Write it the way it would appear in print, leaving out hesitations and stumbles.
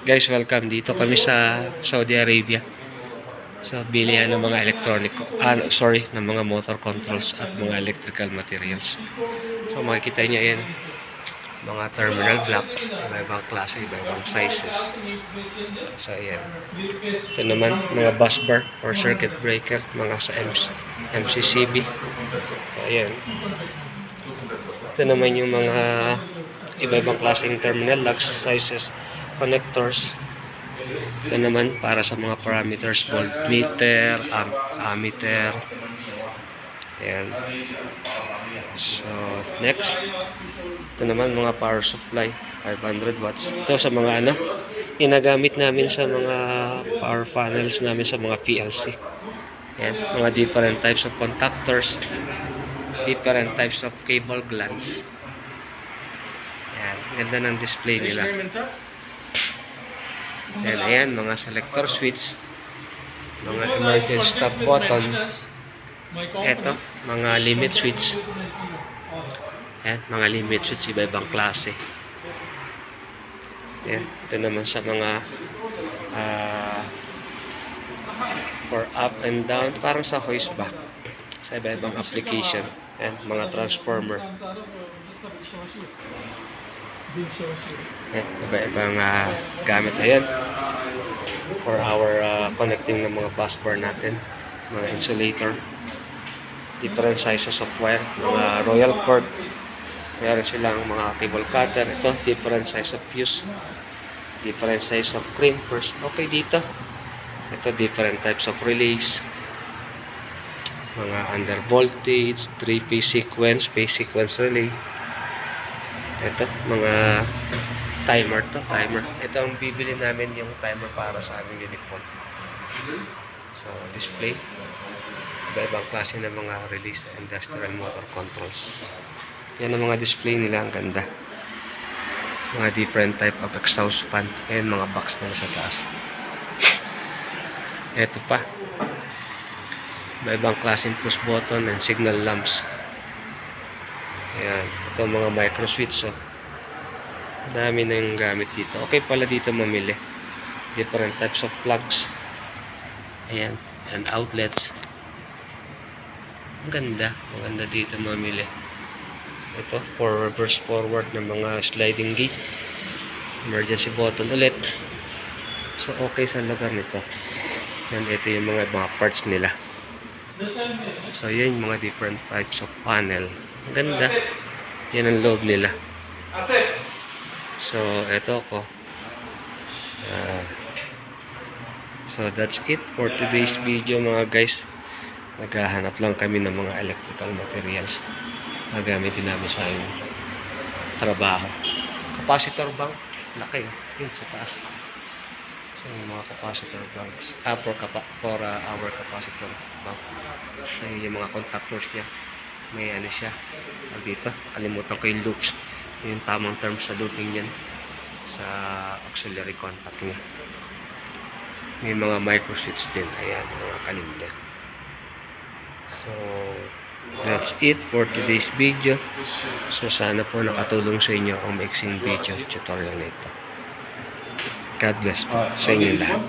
Guys, welcome. Dito kami sa Saudi Arabia. So, bilihan ng mga electronic, ng mga motor controls at mga electrical materials. So, makikita nyo yan. Mga terminal block, iba-ibang klase, iba-ibang sizes. So, ayan. Ito naman, mga bus bar or circuit breaker, mga sa MCCB. So, ayan. Ito naman yung mga iba-ibang klaseng terminal locks, sizes, connectors. Ito naman para sa mga parameters, voltmeter, ammeter. Ayan. So, next. Ito naman mga power supply, 500 watts. Ito sa mga ginagamit namin sa mga power panels namin sa mga PLC. Ayan, mga different types of contactors, different types of cable glands. Ayan, ganda ng display nila. Ayan, mga selector switch, mga emergency stop button. Ito, mga limit switch. Ayan, mga limit switch, iba-ibang klase. Ayan, ito naman sa mga for up and down, parang sa hoist ba, sa iba-ibang application. Ayan, mga transformer. Ayan, iba-ibang gamit. Ayan, for our connecting ng mga bus bar natin, mga insulator, different sizes of wire, mga royal cord. Meron silang mga cable cutter. Ito, different size of fuse, different size of crimpers. Okay, dito ito, different types of relays, mga under voltage, 3-phase sequence, phase sequence relay. Ito, mga timer to, timer. Ito ang bibili namin, yung timer para sa aming uniform. So, display. Iba-ibang klase ng mga release industrial motor controls. Yan ang mga display nila, ang ganda. Mga different type of exhaust fan. Ayan, mga box nila sa taas. Ito pa. Iba-ibang klaseng push button and signal lamps. Ayan, ito mga micro switch. So, dami na yung gamit dito. Okay pala dito mamili. Different types of plugs. Ayan, and outlets. Ang ganda. Maganda dito mamili. Ito, for reverse forward ng mga sliding gate. Emergency button ulit. So, okay sa lugar nito. Yan, ito yung mga parts nila. So, yan yung mga different types of panel. Ang ganda. Yan ang loob nila. So, ito ko. So, that's it for today's video mga guys. Naghahanap lang kami ng mga electrical materials na gamitin namin sa aming trabaho. Capacitor bank. Laki. Yun sa taas. So, yung mga capacitor banks. For our capacitor bank. So, yung mga contactors niya. May siya. Dito. Kalimutan ko yung loops. Yung tamang term sa looping yan. Sa auxiliary contact niya. May mga micro switch din. Ayan. Mga kalimda. So, that's it for today's video. So, sana po nakatulong sa inyo ang mixing video tutorial na ito. God bless po sa inyo lahat.